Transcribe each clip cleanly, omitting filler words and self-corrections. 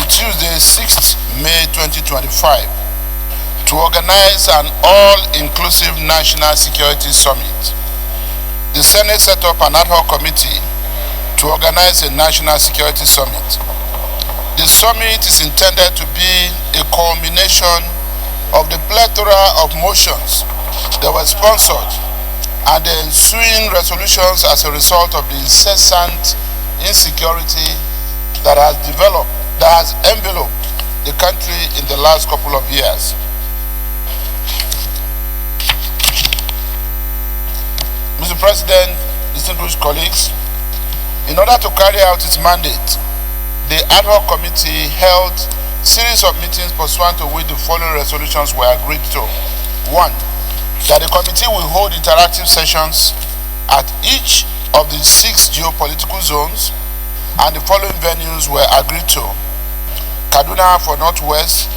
Tuesday, 6th May 2025, to organize an all-inclusive National Security Summit. The Senate set up an ad hoc committee to organize a National Security Summit. The summit is intended to be a culmination of the plethora of motions that were sponsored and the ensuing resolutions as a result of the incessant insecurity that has enveloped the country in the last couple of years. Mr. President, distinguished colleagues, in order to carry out its mandate, the ad hoc committee held a series of meetings pursuant to which the following resolutions were agreed to. 1. That the committee will hold interactive sessions at each of the 6 geopolitical zones, and the following venues were agreed to: Kaduna for Northwest,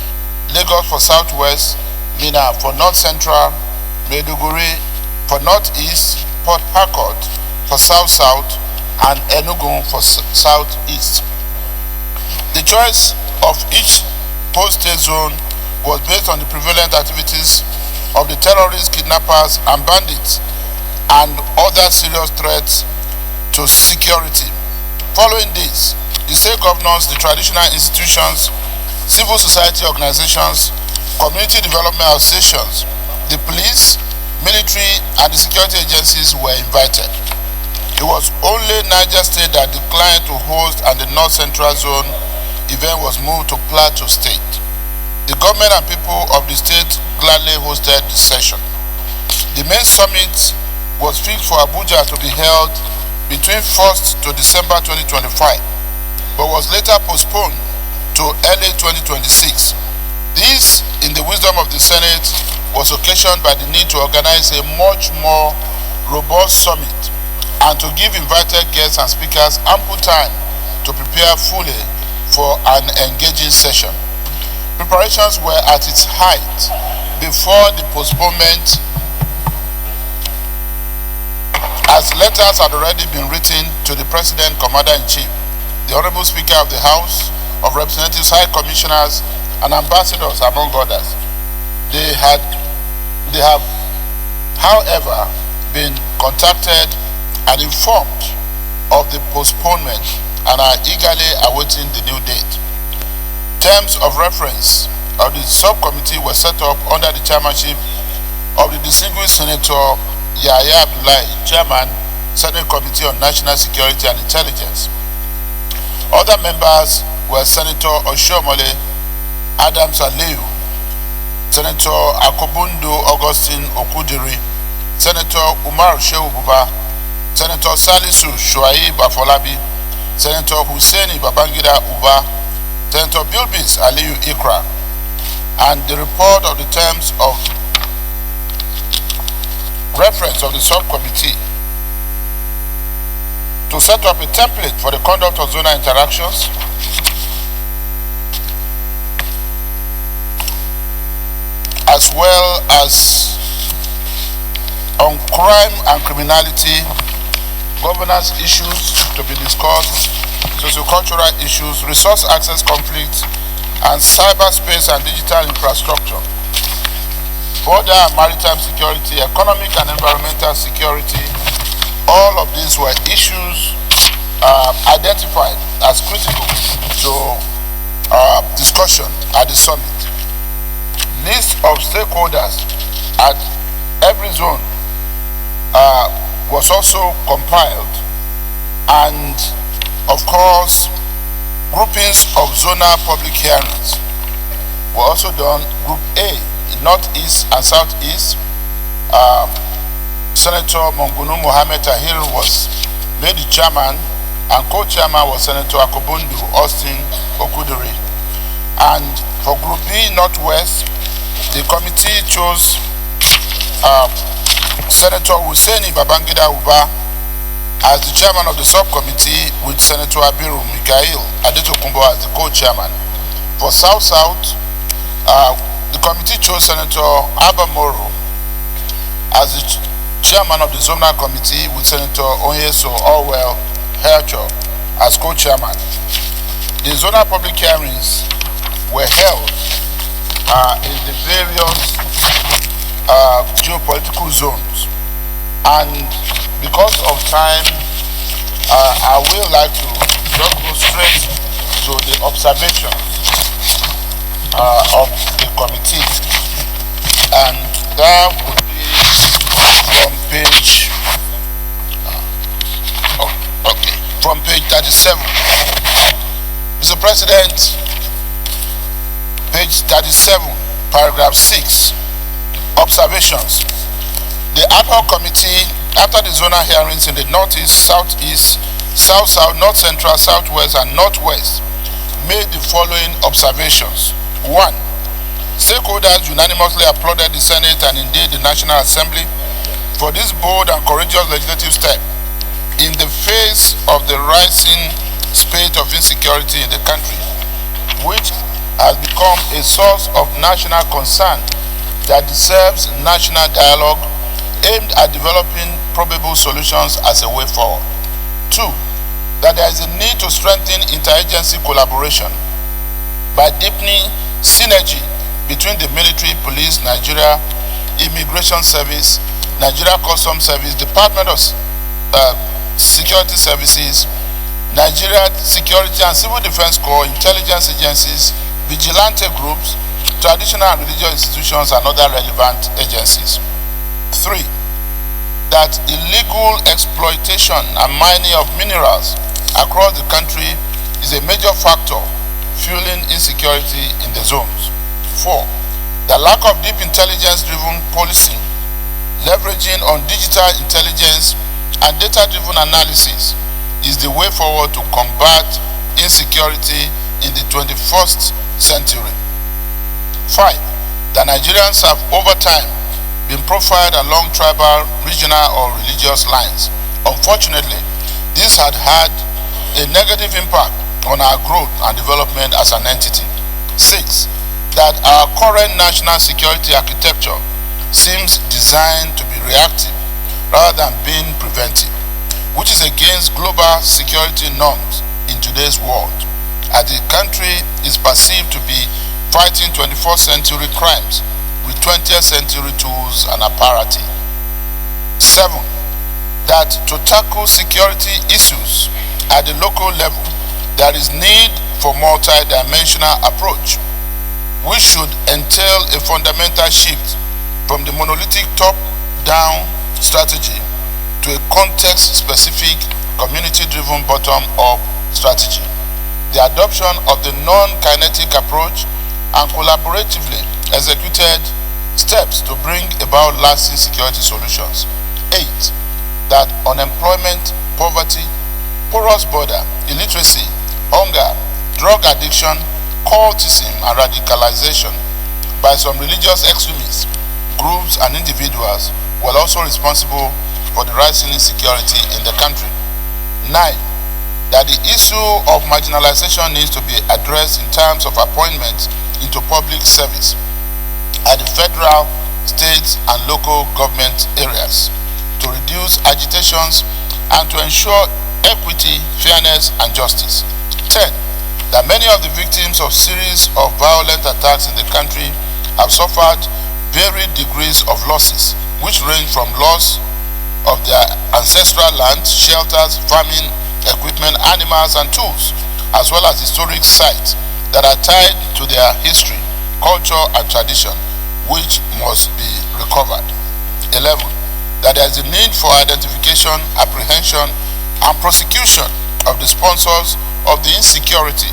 Lagos for Southwest, Minna for North Central, Maiduguri for Northeast, Port Harcourt for South-South, and Enugu for Southeast. The choice of each post-state zone was based on the prevalent activities of the terrorists, kidnappers, and bandits, and other serious threats to security. Following this, the state governors, the traditional institutions, civil society organizations, community development associations, the police, military, and the security agencies were invited. It was only Niger State that declined to host, and the North Central Zone event was moved to Plateau State. The government and people of the state gladly hosted the session. The main summit was fixed for Abuja to be held between 1st to December 2025, but was later postponed to early 2026. This, in the wisdom of the Senate, was occasioned by the need to organize a much more robust summit and to give invited guests and speakers ample time to prepare fully for an engaging session. Preparations were at its height before the postponement, as letters had already been written to the President, Commander-in-Chief, the Honorable Speaker of the House of Representatives, High Commissioners, and Ambassadors, among others. They have, however, been contacted and informed of the postponement and are eagerly awaiting the new date. Terms of reference of the subcommittee were set up under the chairmanship of the distinguished Senator Yahya Abdullahi, Chairman, Senate Committee on National Security and Intelligence. Other members were Senator Oshiomhole Adams Aliyu, Senator Akobundo Augustine Okudiri, Senator Umar Shehu Buba, Senator Salisu Shuaib Afolabi, Senator Hussaini Babangida Uba, Senator Bilbis Aliyu Ikra, and the report of the terms of reference of the subcommittee to set up a template for the conduct of zonal interactions, as well as on crime and criminality, governance issues to be discussed, sociocultural issues, resource access conflicts, and cyberspace and digital infrastructure, border and maritime security, economic and environmental security. All of these were issues identified as critical to discussion at the summit. List of stakeholders at every zone was also compiled, and of course groupings of zonal public hearings were also done. Group A, Northeast and Southeast, Senator Mongunu Mohammed Tahir was made the chairman, and co-chairman was Senator Akobundu Austin Okudiri. And for Group B, Northwest, the committee chose Senator Hussaini Babangida Uba as the chairman of the subcommittee, with Senator Abiru Mikael Adetokunbo as the co-chairman. For South-South, the committee chose Senator Abba Moro as the chairman of the zonal committee, with Senator Onyeso Orwell Hercho as co-chairman. The zonal public hearings were held in the various geopolitical zones, and because of time, I will like to just go straight to the observations of the committee, and that would be from page from page 37. Mr. President, page 37, paragraph 6, observations. The ad hoc committee, after the zonal hearings in the northeast, southeast, south-south, north-central, southwest, and northwest, made the following observations. 1. Stakeholders unanimously applauded the Senate and indeed the National Assembly for this bold and courageous legislative step in the face of the rising spate of insecurity in the country, which has become a source of national concern that deserves national dialogue aimed at developing probable solutions as a way forward. 2. That there is a need to strengthen interagency collaboration by deepening synergy between the military, police, Nigeria Immigration Service, Nigeria Customs Service, Department of Security Services, Nigeria Security and Civil Defense Corps, intelligence agencies, vigilante groups, traditional and religious institutions, and other relevant agencies. 3. That illegal exploitation and mining of minerals across the country is a major factor fueling insecurity in the zones. 4. The lack of deep intelligence-driven policing, leveraging on digital intelligence and data-driven analysis is the way forward to combat insecurity in the 21st century. 5. The Nigerians have over time been profiled along tribal, regional, or religious lines. Unfortunately, this had had a negative impact on our growth and development as an entity. 6. That our current national security architecture seems designed to be reactive rather than being preventive, which is against global security norms in today's world, as the country is perceived to be fighting 21st century crimes with 20th century tools and apparatus. 7. That to tackle security issues at the local level, there is need for multi-dimensional approach, which should entail a fundamental shift from the monolithic top-down strategy to a context-specific, community-driven bottom-up strategy. The adoption of the non-kinetic approach and collaboratively executed steps to bring about lasting security solutions. 8. That unemployment, poverty, porous border, illiteracy, hunger, drug addiction, cultism, and radicalization by some religious extremists, groups, and individuals were also responsible for the rising insecurity in the country. 9. That the issue of marginalization needs to be addressed in terms of appointments into public service at the federal, state, and local government areas to reduce agitations and to ensure equity, fairness, and justice. 10. That many of the victims of series of violent attacks in the country have suffered varied degrees of losses, which range from loss of their ancestral land, shelters, farming equipment, animals, and tools, as well as historic sites that are tied to their history, culture, and tradition, which must be recovered. 11. That there is a need for identification, apprehension, and prosecution of the sponsors of the insecurity,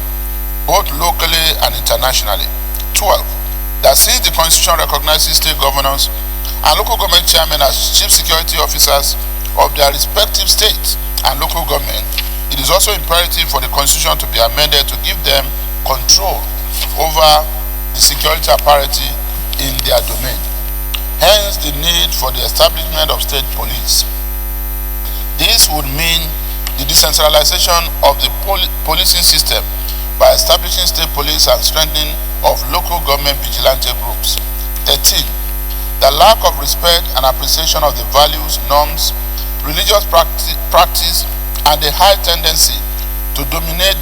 both locally and internationally. 12. That since the Constitution recognizes state governors and local government chairmen as chief security officers of their respective states and local government, it is also imperative for the Constitution to be amended to give them control over the security apparatus in their domain. Hence the need for the establishment of state police. This would mean the decentralization of the policing system by establishing state police and strengthening of local government vigilante groups. 13. The lack of respect and appreciation of the values, norms, religious practice, and the high tendency to dominate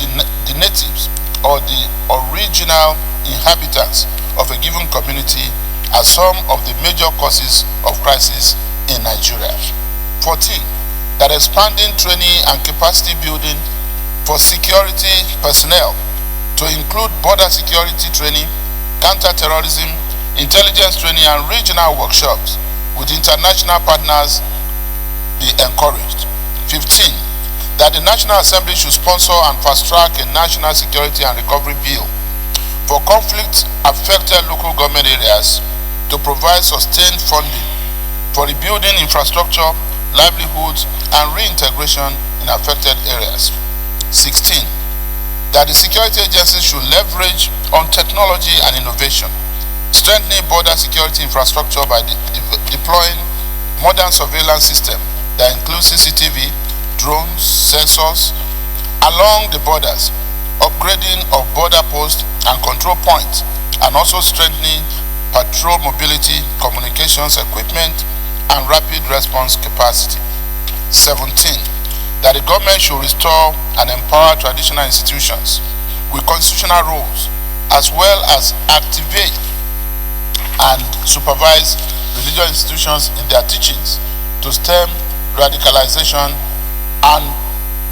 the natives or the original inhabitants of a given community are some of the major causes of crisis in Nigeria. 14. That expanding training and capacity building for security personnel to include border security training, counter-terrorism, intelligence training and regional workshops with international partners be encouraged. 15. That the National Assembly should sponsor and fast-track a national security and recovery bill for conflict-affected local government areas to provide sustained funding for rebuilding infrastructure, livelihoods, and reintegration in affected areas. 16. That the security agencies should leverage on technology and innovation, strengthening border security infrastructure by deploying modern surveillance systems that include CCTV, drones, sensors along the borders, upgrading of border posts and control points, and also strengthening patrol mobility, communications equipment, and rapid response capacity. 17. That the government should restore and empower traditional institutions with constitutional roles, as well as activate and supervise religious institutions in their teachings to stem radicalization and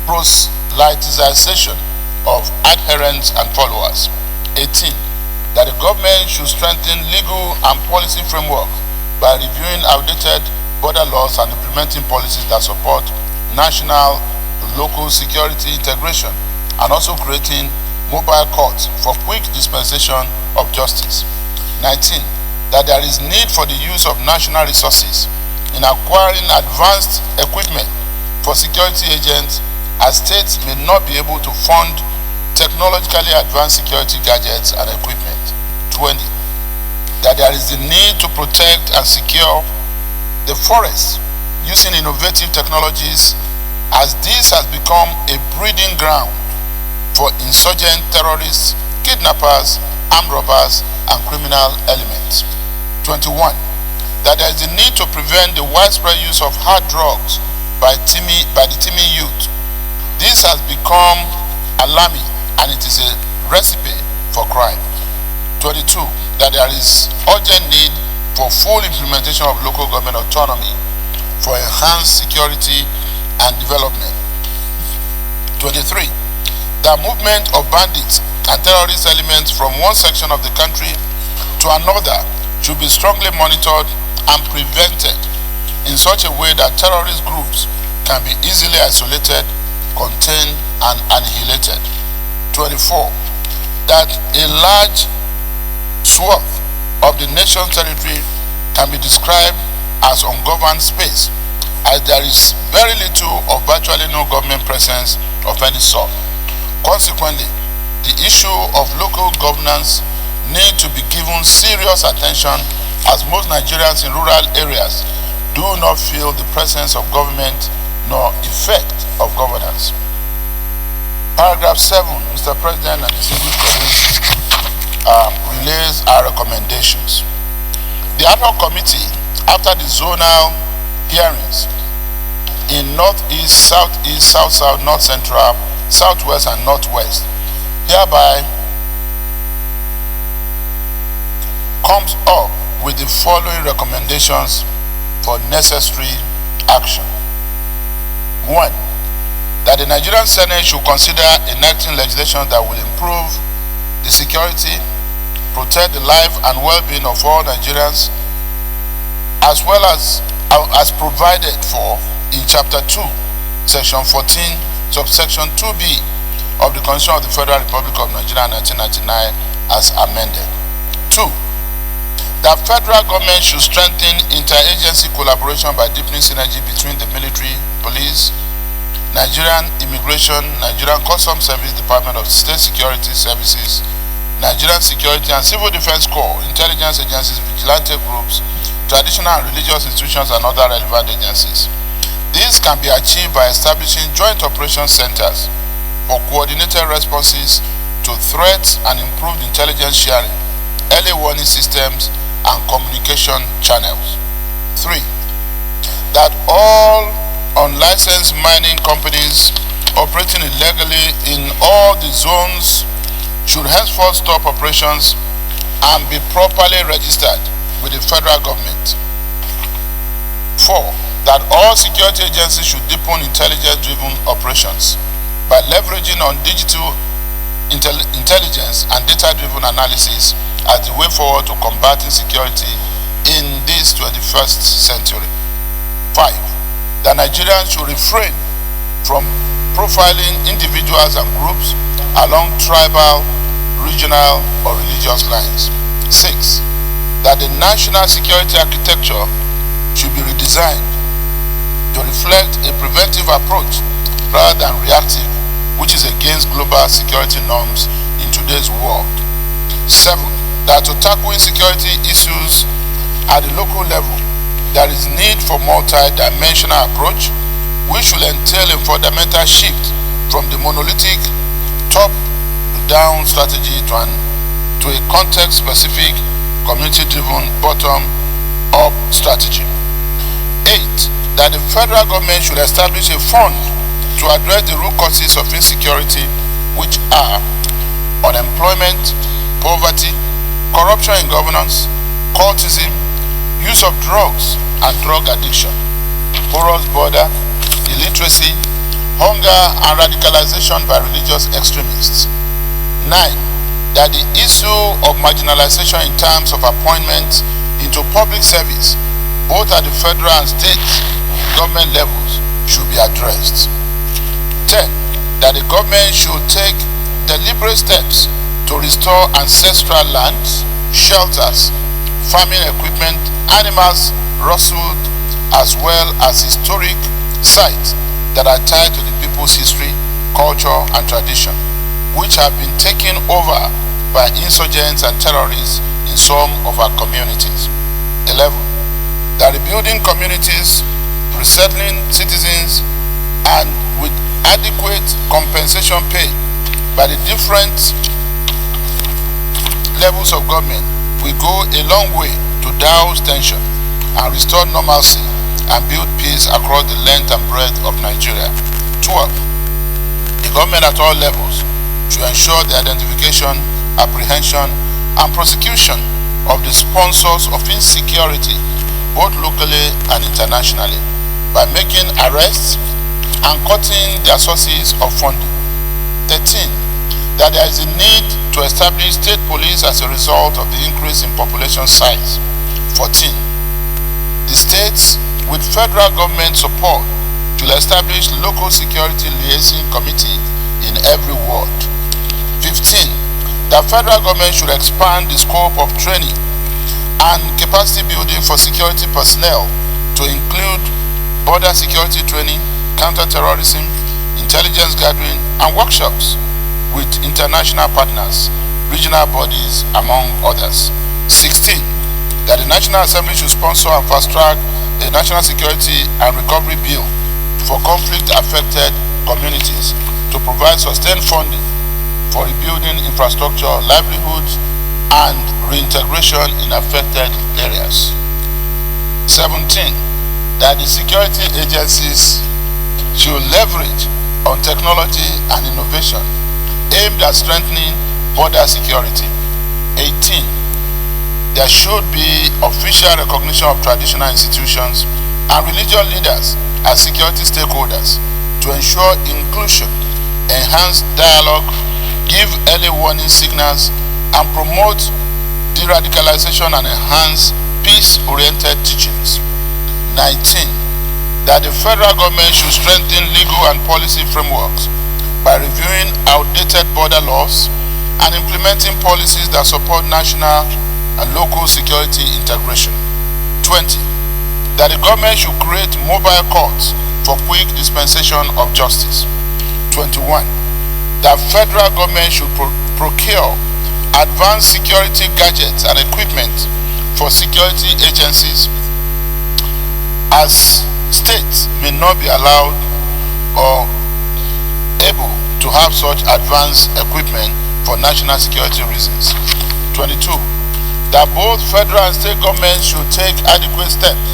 proselytization of adherents and followers. 18. That the government should strengthen legal and policy framework by reviewing outdated border laws and implementing policies that support national to local security integration, and also creating mobile courts for quick dispensation of justice. 19. That there is need for the use of national resources in acquiring advanced equipment for security agents, as states may not be able to fund technologically advanced security gadgets and equipment. 20. That there is the need to protect and secure the forests using innovative technologies, as this has become a breeding ground for insurgent terrorists, kidnappers, armed robbers, and criminal elements. 21. That there is the need to prevent the widespread use of hard drugs by the teeming youth. This has become alarming, and it is a recipe for crime. 22. That there is urgent need for full implementation of local government autonomy for enhanced security and development. 23. The movement of bandits and terrorist elements from one section of the country to another should be strongly monitored and prevented in such a way that terrorist groups can be easily isolated, contained, and annihilated. 24. That a large swath of the nation's territory can be described as ungoverned space, as there is very little or virtually no government presence of any sort. Consequently, the issue of local governance need to be given serious attention, as most Nigerians in rural areas do not feel the presence of government nor effect of governance. Paragraph 7, Mr. President and distinguished colleagues, relays our recommendations. The ad hoc committee, after the zonal hearings in Northeast, Southeast, South-South, North Central, Southwest, and Northwest, hereby comes up with the following recommendations for necessary action. 1. That the Nigerian Senate should consider enacting legislation that will improve the security, protect the life and well-being of all Nigerians, as well as provided for in Chapter 2, Section 14, Subsection 2B of the Constitution of the Federal Republic of Nigeria 1999 as amended. 2. That federal government should strengthen interagency collaboration by deepening synergy between the military, police, Nigerian Immigration, Nigerian Customs Service, Department of State Security Services, Nigerian Security and Civil Defense Corps, intelligence agencies, vigilante groups, traditional and religious institutions, and other relevant agencies. This can be achieved by establishing joint operation centers for coordinated responses to threats and improved intelligence sharing, early warning systems, and communication channels. 3. That all unlicensed mining companies operating illegally in all the zones should henceforth stop operations and be properly registered with the federal government. 4. That all security agencies should deepen intelligence-driven operations by leveraging on digital intelligence and data-driven analysis as the way forward to combating security in this 21st century. 5. That Nigerians should refrain from profiling individuals and groups along tribal, regional, or religious lines. 6. That the national security architecture should be redesigned to reflect a preventive approach rather than reactive, which is against global security norms in today's world. 7. That to tackle insecurity issues at the local level, there is need for multi-dimensional approach, which will entail a fundamental shift from the monolithic top-down strategy to a context-specific, community-driven, bottom-up strategy. 8. That the federal government should establish a fund to address the root causes of insecurity, which are unemployment, poverty, corruption in governance, cultism, use of drugs and drug addiction, porous border, illiteracy, hunger and radicalization by religious extremists. 9. That the issue of marginalization in terms of appointment into public service, both at the federal and state government levels, should be addressed. 10. That the government should take deliberate steps to restore ancestral lands, shelters, farming equipment, animals rustled, as well as historic sites that are tied to the people's history, culture, and tradition, which have been taken over by insurgents and terrorists in some of our communities. 11. That rebuilding communities, resettling citizens, and with adequate compensation paid by the different levels of government will go a long way to douse tension and restore normalcy and build peace across the length and breadth of Nigeria. 12. The government at all levels should ensure the identification, apprehension, and prosecution of the sponsors of insecurity, both locally and internationally, by making arrests and cutting their sources of funding. 13. That there is a need to establish state police as a result of the increase in population size. 14. The states, with federal government support, should establish local security liaison committee in every ward. 15. The federal government should expand the scope of training and capacity building for security personnel to include border security training, counter-terrorism, intelligence gathering, and workshops with international partners, regional bodies, among others. 16. That the National Assembly should sponsor and fast-track a national security and recovery bill for conflict-affected communities to provide sustained funding for rebuilding infrastructure, livelihoods, and reintegration in affected areas. 17. That the security agencies should leverage on technology and innovation aimed at strengthening border security. 18. There should be official recognition of traditional institutions and religious leaders as security stakeholders to ensure inclusion, enhance dialogue, give early warning signals, and promote de-radicalization and enhance peace-oriented teachings. 19. That the federal government should strengthen legal and policy frameworks by reviewing outdated border laws and implementing policies that support national and local security integration. 20. That the government should create mobile courts for quick dispensation of justice. 21. That federal government should procure advanced security gadgets and equipment for security agencies, as states may not be allowed or able to have such advanced equipment for national security reasons. 22. That both federal and state governments should take adequate steps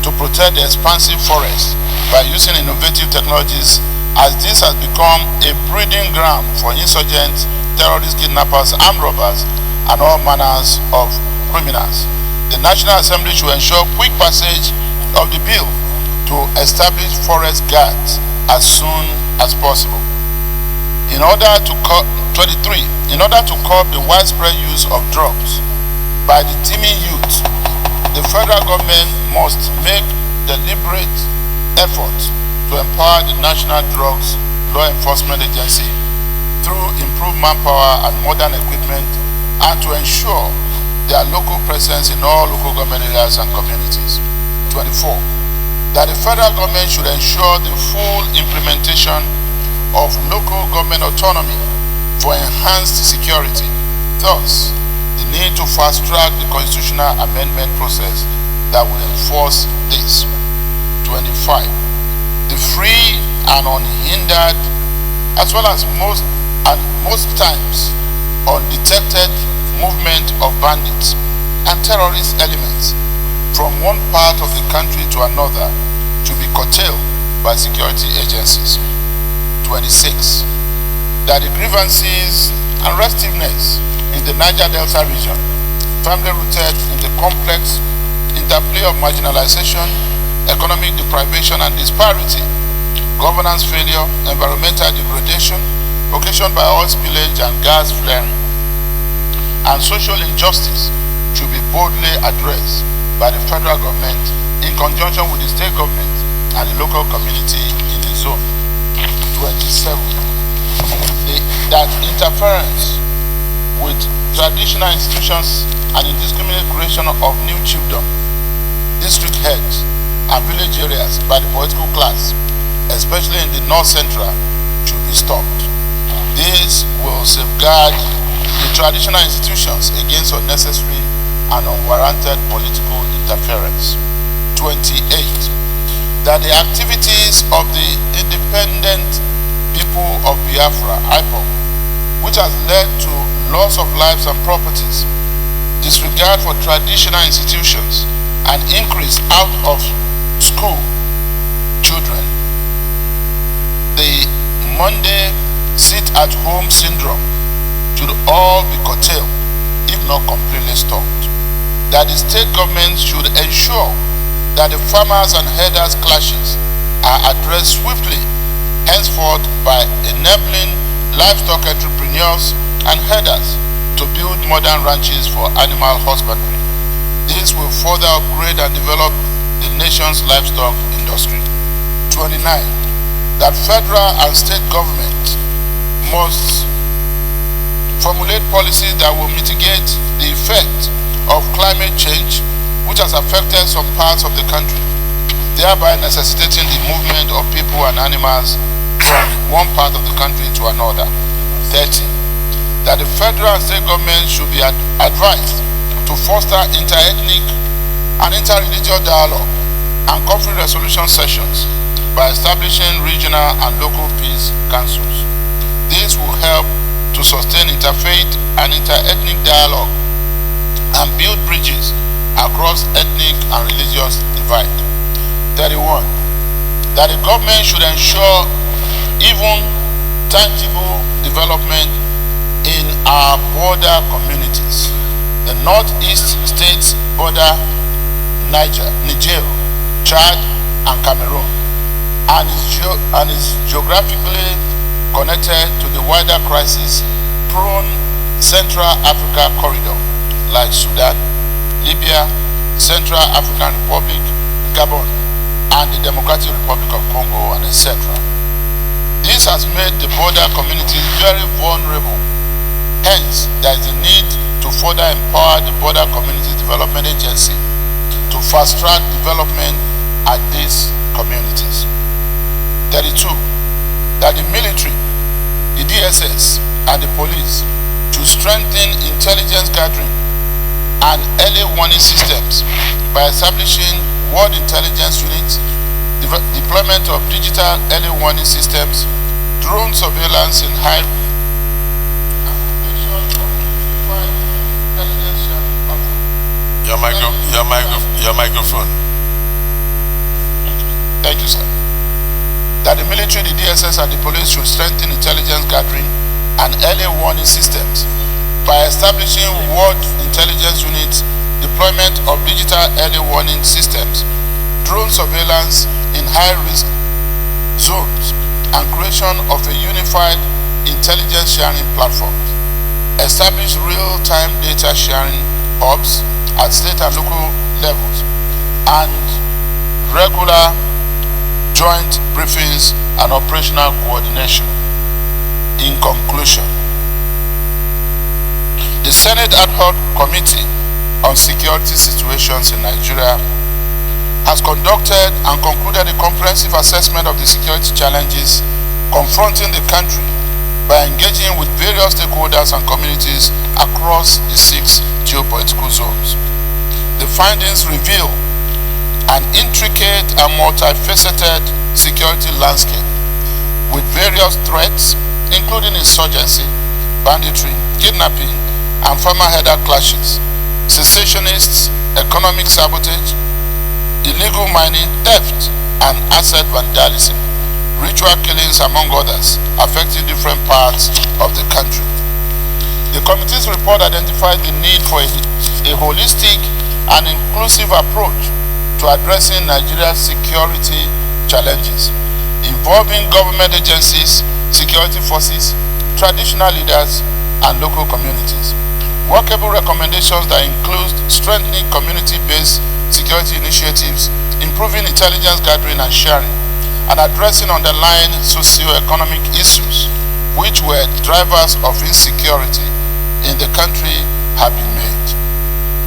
to protect the expansive forests by using innovative technologies as this has become a breeding ground for insurgents, terrorists, kidnappers, armed robbers, and all manners of criminals. The National Assembly should ensure quick passage of the bill to establish forest guards as soon as possible. In order to curb the widespread use of drugs by the teeming youth, the federal government must make deliberate efforts to empower the National Drugs Law Enforcement Agency through improved manpower and modern equipment, and to ensure their local presence in all local government areas and communities. 24. That the federal government should ensure the full implementation of local government autonomy for enhanced security. Thus, the need to fast-track the constitutional amendment process that will enforce this. 25. The free and unhindered, as well as most times undetected movement of bandits and terrorist elements from one part of the country to another to be curtailed by security agencies. 26. That the grievances and restiveness in the Niger Delta region, firmly rooted in the complex interplay of marginalization, economic deprivation and disparity, governance failure, environmental degradation, occasioned by oil spillage and gas flaring, and social injustice, should be boldly addressed by the federal government in conjunction with the state government and the local community in the zone. 27. That interference with traditional institutions and indiscriminate creation of new chiefdom, district heads, and village areas by the political class, especially in the North Central, should be stopped. This will safeguard the traditional institutions against unnecessary and unwarranted political interference. 28. That the activities of the independent people of Biafra, IPOB, which has led to loss of lives and properties, disregard for traditional institutions, and increase out of school children, the Monday sit-at-home syndrome, should all be curtailed, if not completely stopped. That the state government should ensure that the farmers and herders clashes are addressed swiftly, henceforth by enabling livestock entrepreneurs and herders to build modern ranches for animal husbandry. This will further upgrade and develop the nation's livestock industry. 29. That federal and state governments must formulate policies that will mitigate the effect of climate change, which has affected some parts of the country, thereby necessitating the movement of people and animals from one part of the country to another. 30. That the federal and state government should be advised to foster inter-ethnic and inter-religious dialogue and conflict resolution sessions by establishing regional and local peace councils. This will help to sustain interfaith and inter-ethnic dialogue and build bridges across ethnic and religious divide. 31. That the government should ensure even tangible development in our border communities. The northeast states border Niger, Chad, and Cameroon, and is geographically connected to the wider crisis-prone Central Africa corridor like Sudan, Libya, Central African Republic, Gabon, and the Democratic Republic of Congo, and etc. This has made the border communities very vulnerable. Hence, there is a need to further empower the Border Community Development Agency to fast-track development at these communities. 32. That the military, the DSS, and the police should strengthen intelligence gathering and early warning systems by establishing World Intelligence Units, deployment of digital early warning systems, drone surveillance in high Your microphone. Thank you, sir. that the military, the DSS, and the police should strengthen intelligence gathering and early warning systems by establishing world intelligence units, deployment of digital early warning systems, drone surveillance in high-risk zones, and creation of a unified intelligence sharing platform. Establish real-time data sharing hubs at state and local levels, and regular joint briefings and operational coordination. In conclusion, the Senate Ad Hoc Committee on Security Situations in Nigeria has conducted and concluded a comprehensive assessment of the security challenges confronting the country by engaging with various stakeholders and communities across the 6 geopolitical zones. The findings reveal an intricate and multifaceted security landscape with various threats, including insurgency, banditry, kidnapping, and farmer-herder clashes, cessationists, economic sabotage, illegal mining, theft, and asset vandalism, ritual killings, among others, affecting different parts of the country. The committee's report identified the need for a holistic and inclusive approach to addressing Nigeria's security challenges, involving government agencies, security forces, traditional leaders, and local communities. Workable recommendations that include strengthening community-based security initiatives, improving intelligence gathering and sharing, and addressing underlying socio-economic issues which were drivers of insecurity in the country have been made.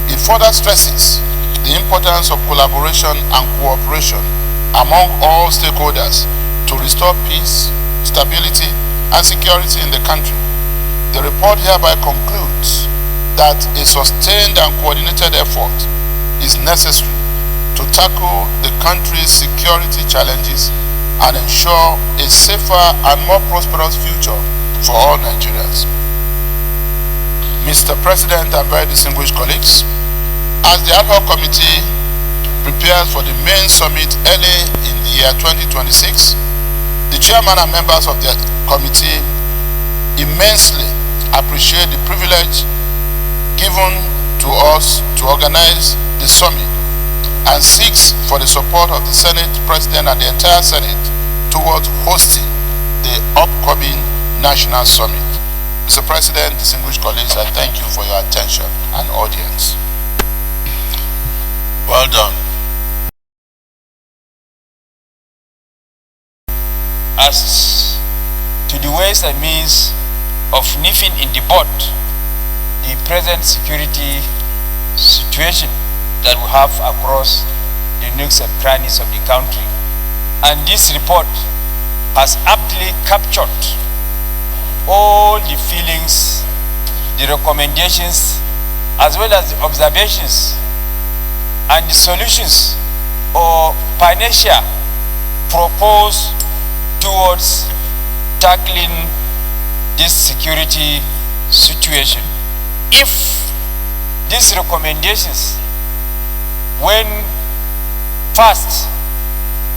It further stresses the importance of collaboration and cooperation among all stakeholders to restore peace, stability, and security in the country. The report hereby concludes that a sustained and coordinated effort is necessary to tackle the country's security challenges and ensure a safer and more prosperous future for all Nigerians. Mr. President and very distinguished colleagues, as the Ad Hoc Committee prepares for the main summit early in the year 2026, the chairman and members of the committee immensely appreciate the privilege given to us to organize the summit and seeks for the support of the Senate President and the entire Senate towards hosting the upcoming National Summit. Mr. President, distinguished colleagues, I thank you for your attention and audience. Well done. As to the ways and means of nipping in the bud the present security situation that we have across the nooks and crannies of the country. And this report has aptly captured all the feelings, the recommendations, as well as the observations and the solutions or panacea proposed towards tackling this security situation. If these recommendations, when passed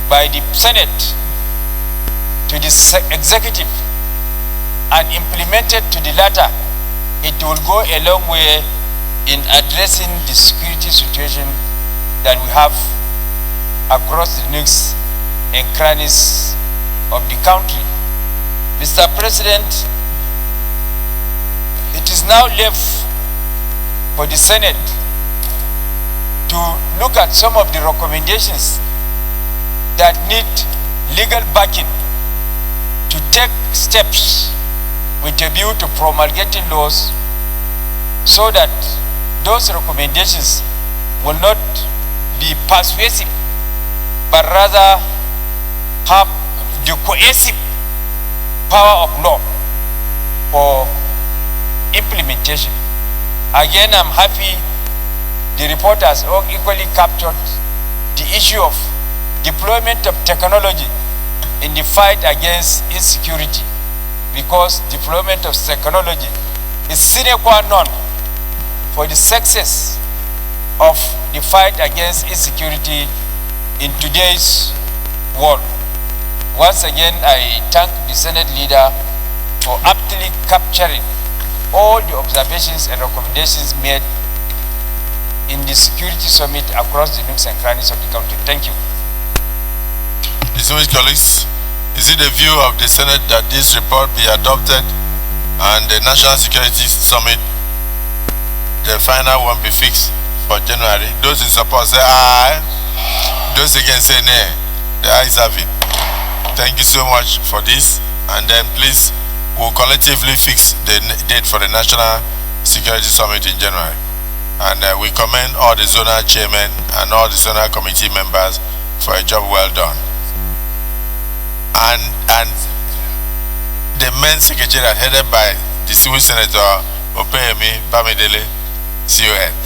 by the Senate to the executive and implemented to the latter, it will go a long way in addressing the security situation that we have across the nooks and crannies of the country. Mr. President, it is now left for the Senate to look at some of the recommendations that need legal backing to take steps with a view to promulgating laws so that those recommendations will not be persuasive but rather have the coercive power of law for implementation. Again, I'm happy the report has equally captured the issue of deployment of technology in the fight against insecurity, because deployment of technology is sine qua non for the success of the fight against insecurity in today's world. Once again, I thank the Senate leader for aptly capturing all the observations and recommendations made in the security summit across the nooks and crannies of the country. Thank you. Distinguished colleagues, is it the view of the Senate that this report be adopted and the National Security Summit, the final one, be fixed for January? Those in support say aye. Those against say nay. The ayes have it. Thank you so much for this. And then please, we'll collectively fix the date for the National Security Summit in January. And we commend all the zonal chairmen and all the zonal committee members for a job well done. And the main secretariat headed by Distinguished Senator Opeyemi Bamidele, CON.